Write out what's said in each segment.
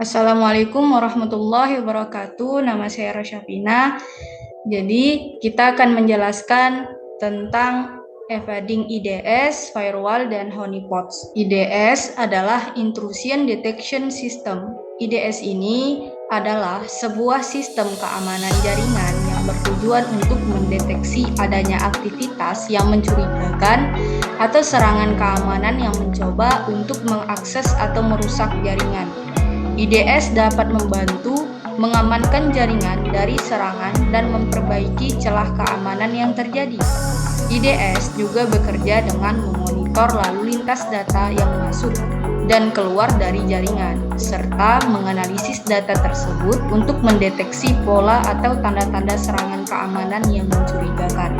Assalamualaikum warahmatullahi wabarakatuh. Nama saya Rosyafina. Jadi, kita akan menjelaskan tentang evading IDS, firewall, dan honeypots. IDS adalah Intrusion Detection System. IDS ini adalah sebuah sistem keamanan jaringan yang bertujuan untuk mendeteksi adanya aktivitas yang mencurigakan atau serangan keamanan yang mencoba untuk mengakses atau merusak jaringan. IDS dapat membantu mengamankan jaringan dari serangan dan memperbaiki celah keamanan yang terjadi. IDS juga bekerja dengan memonitor lalu lintas data yang masuk dan keluar dari jaringan, serta menganalisis data tersebut untuk mendeteksi pola atau tanda-tanda serangan keamanan yang mencurigakan.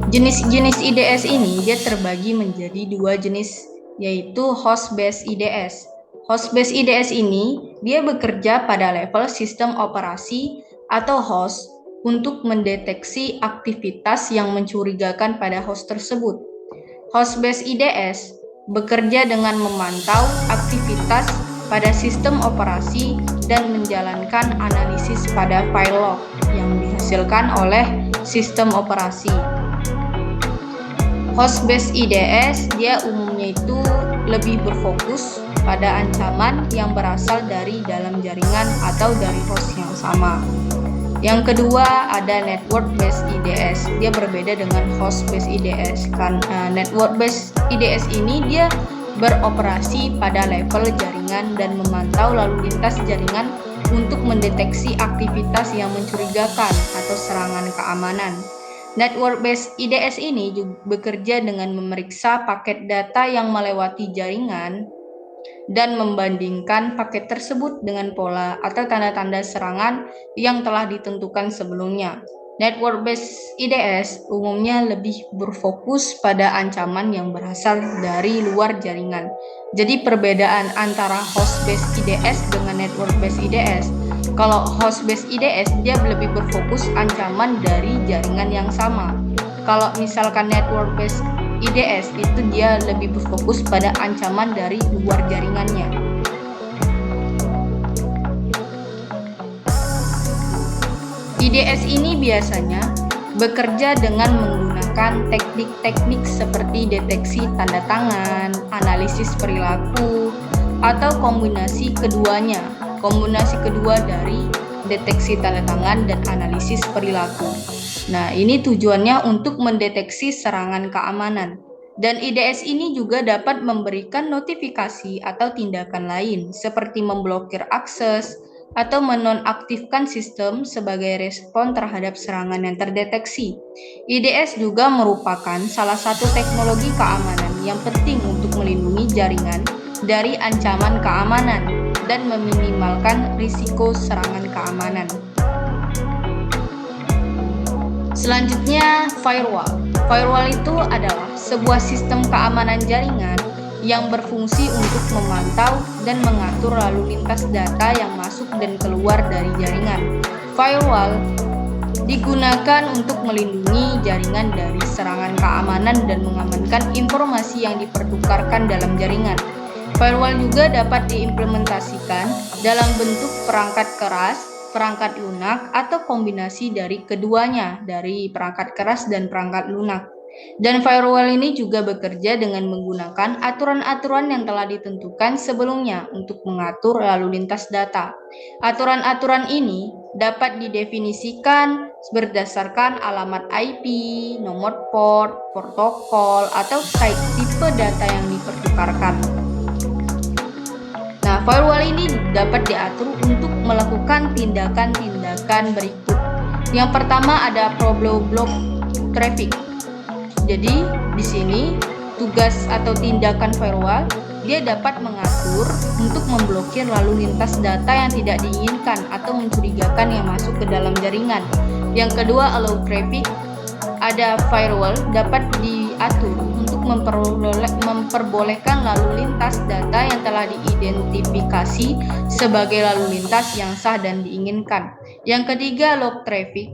Jenis-jenis IDS ini dia terbagi menjadi dua jenis, yaitu host-based IDS. Host-based IDS ini dia bekerja pada level sistem operasi atau host untuk mendeteksi aktivitas yang mencurigakan pada host tersebut. Host-based IDS bekerja dengan memantau aktivitas pada sistem operasi dan menjalankan analisis pada file log yang dihasilkan oleh sistem operasi. Host-based IDS dia umumnya itu lebih berfokus pada ancaman yang berasal dari dalam jaringan atau dari host yang sama. Yang kedua ada network-based IDS. Dia berbeda dengan host-based IDS. Network-based IDS ini dia beroperasi pada level jaringan dan memantau lalu lintas jaringan untuk mendeteksi aktivitas yang mencurigakan atau serangan keamanan. Network-based IDS ini juga bekerja dengan memeriksa paket data yang melewati jaringan dan membandingkan paket tersebut dengan pola atau tanda-tanda serangan yang telah ditentukan sebelumnya. Network-based IDS umumnya lebih berfokus pada ancaman yang berasal dari luar jaringan. Jadi perbedaan antara host-based IDS dengan network-based IDS. Kalau host-based IDS dia lebih berfokus ancaman dari jaringan yang sama. Kalau misalkan network-based IDS itu dia lebih berfokus pada ancaman dari luar jaringannya. IDS ini biasanya bekerja dengan menggunakan teknik-teknik seperti deteksi tanda tangan, analisis perilaku, atau kombinasi keduanya. Kombinasi kedua dari deteksi tanda tangan dan analisis perilaku. Nah, ini tujuannya untuk mendeteksi serangan keamanan. Dan IDS ini juga dapat memberikan notifikasi atau tindakan lain seperti memblokir akses atau menonaktifkan sistem sebagai respon terhadap serangan yang terdeteksi. IDS juga merupakan salah satu teknologi keamanan yang penting untuk melindungi jaringan dari ancaman keamanan dan meminimalkan risiko serangan keamanan. Selanjutnya, firewall. Firewall itu adalah sebuah sistem keamanan jaringan yang berfungsi untuk memantau dan mengatur lalu lintas data yang masuk dan keluar dari jaringan. Firewall digunakan untuk melindungi jaringan dari serangan keamanan dan mengamankan informasi yang dipertukarkan dalam jaringan. Firewall juga dapat diimplementasikan dalam bentuk perangkat keras, perangkat lunak, atau kombinasi dari keduanya, dari perangkat keras dan perangkat lunak. Dan firewall ini juga bekerja dengan menggunakan aturan-aturan yang telah ditentukan sebelumnya untuk mengatur lalu lintas data. Aturan-aturan ini dapat didefinisikan berdasarkan alamat IP, nomor port, protokol, atau tipe data yang dipertukarkan. Nah, firewall ini dapat diatur untuk melakukan tindakan-tindakan berikut. Yang pertama ada block traffic. Jadi, di sini tugas atau tindakan firewall dia dapat mengatur untuk memblokir lalu lintas data yang tidak diinginkan atau mencurigakan yang masuk ke dalam jaringan. Yang kedua, allow traffic. Ada firewall dapat diatur untuk memperbolehkan lalu lintas data yang telah diidentifikasi sebagai lalu lintas yang sah dan diinginkan. Yang ketiga, lock traffic.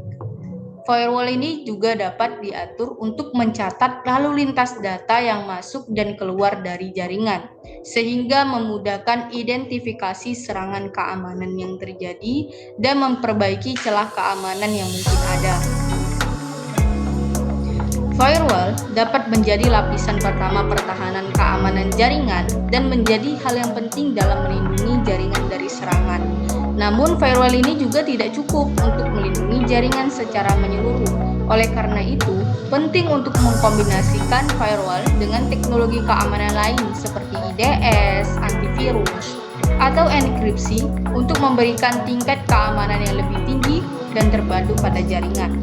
Firewall ini juga dapat diatur untuk mencatat lalu lintas data yang masuk dan keluar dari jaringan, sehingga memudahkan identifikasi serangan keamanan yang terjadi dan memperbaiki celah keamanan yang mungkin ada. Firewall dapat menjadi lapisan pertama pertahanan keamanan jaringan dan menjadi hal yang penting dalam melindungi jaringan dari serangan. Namun, firewall ini juga tidak cukup untuk melindungi jaringan secara menyeluruh. Oleh karena itu, penting untuk mengkombinasikan firewall dengan teknologi keamanan lain seperti IDS, antivirus, atau enkripsi untuk memberikan tingkat keamanan yang lebih tinggi dan terpadu pada jaringan.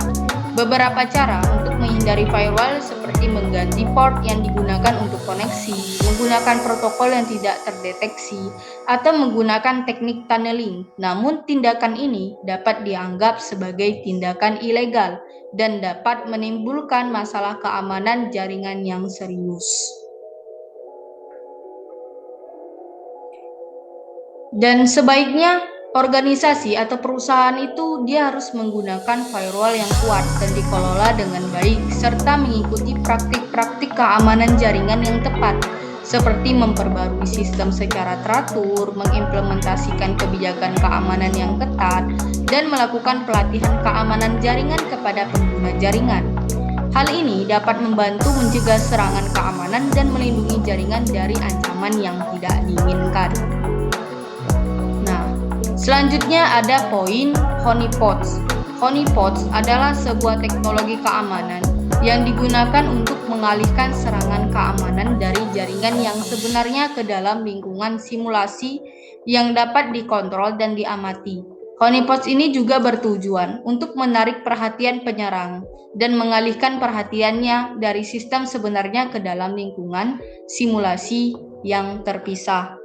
Beberapa cara untuk menghindari firewall seperti mengganti port yang digunakan untuk koneksi, menggunakan protokol yang tidak terdeteksi, atau menggunakan teknik tunneling. Namun, tindakan ini dapat dianggap sebagai tindakan ilegal dan dapat menimbulkan masalah keamanan jaringan yang serius. Dan sebaiknya organisasi atau perusahaan itu dia harus menggunakan firewall yang kuat dan dikelola dengan baik serta mengikuti praktik-praktik keamanan jaringan yang tepat seperti memperbarui sistem secara teratur, mengimplementasikan kebijakan keamanan yang ketat, dan melakukan pelatihan keamanan jaringan kepada pengguna jaringan. Hal ini dapat membantu mencegah serangan keamanan dan melindungi jaringan dari ancaman yang tidak diinginkan. Selanjutnya ada poin honeypots. Honeypots adalah sebuah teknologi keamanan yang digunakan untuk mengalihkan serangan keamanan dari jaringan yang sebenarnya ke dalam lingkungan simulasi yang dapat dikontrol dan diamati. Honeypots ini juga bertujuan untuk menarik perhatian penyerang dan mengalihkan perhatiannya dari sistem sebenarnya ke dalam lingkungan simulasi yang terpisah.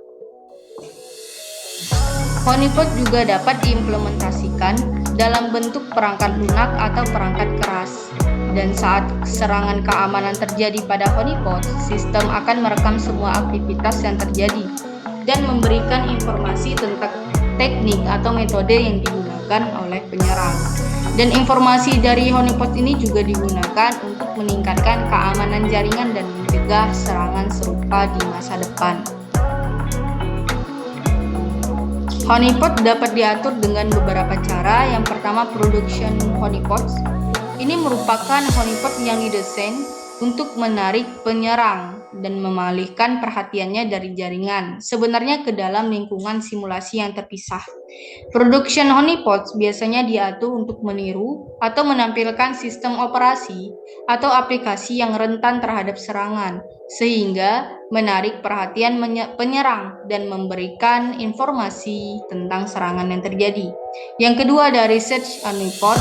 Honeypot juga dapat diimplementasikan dalam bentuk perangkat lunak atau perangkat keras. Dan saat serangan keamanan terjadi pada honeypot, sistem akan merekam semua aktivitas yang terjadi dan memberikan informasi tentang teknik atau metode yang digunakan oleh penyerang. Dan informasi dari honeypot ini juga digunakan untuk meningkatkan keamanan jaringan dan mencegah serangan serupa di masa depan. Honeypot dapat diatur dengan beberapa cara. Yang pertama, production honeypots. Ini merupakan honeypot yang didesain untuk menarik penyerang dan mengalihkan perhatiannya dari jaringan sebenarnya ke dalam lingkungan simulasi yang terpisah. Production honeypots biasanya diatur untuk meniru atau menampilkan sistem operasi atau aplikasi yang rentan terhadap serangan, sehingga menarik perhatian penyerang dan memberikan informasi tentang serangan yang terjadi. Yang kedua ada research honeypot.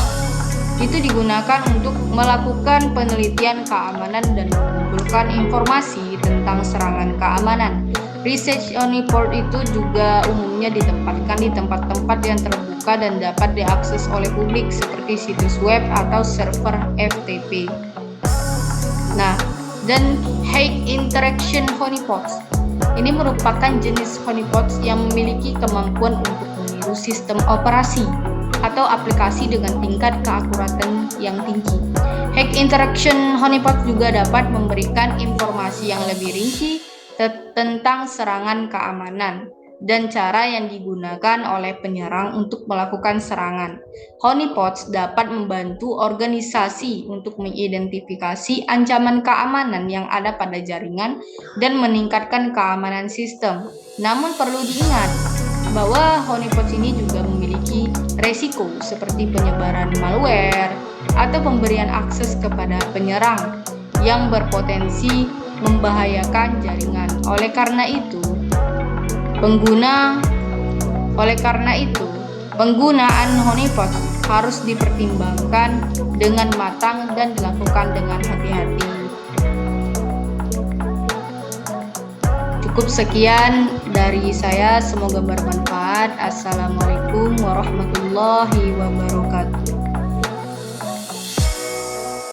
Itu digunakan untuk melakukan penelitian keamanan dan mengumpulkan informasi tentang serangan keamanan. Research honeypot itu juga umumnya ditempatkan di tempat-tempat yang terbuka dan dapat diakses oleh publik seperti situs web atau server FTP. Dan high interaction honeypots. Ini merupakan jenis honeypots yang memiliki kemampuan untuk meniru sistem operasi atau aplikasi dengan tingkat keakuratan yang tinggi. High interaction honeypot juga dapat memberikan informasi yang lebih rinci tentang serangan keamanan dan cara yang digunakan oleh penyerang untuk melakukan serangan. Honeypots dapat membantu organisasi untuk mengidentifikasi ancaman keamanan yang ada pada jaringan dan meningkatkan keamanan sistem. Namun perlu diingat bahwa honeypots ini juga memiliki resiko seperti penyebaran malware atau pemberian akses kepada penyerang yang berpotensi membahayakan jaringan. Oleh karena itu, penggunaan honeypot harus dipertimbangkan dengan matang dan dilakukan dengan hati-hati. Cukup sekian dari saya, semoga bermanfaat. Assalamualaikum warahmatullahi wabarakatuh.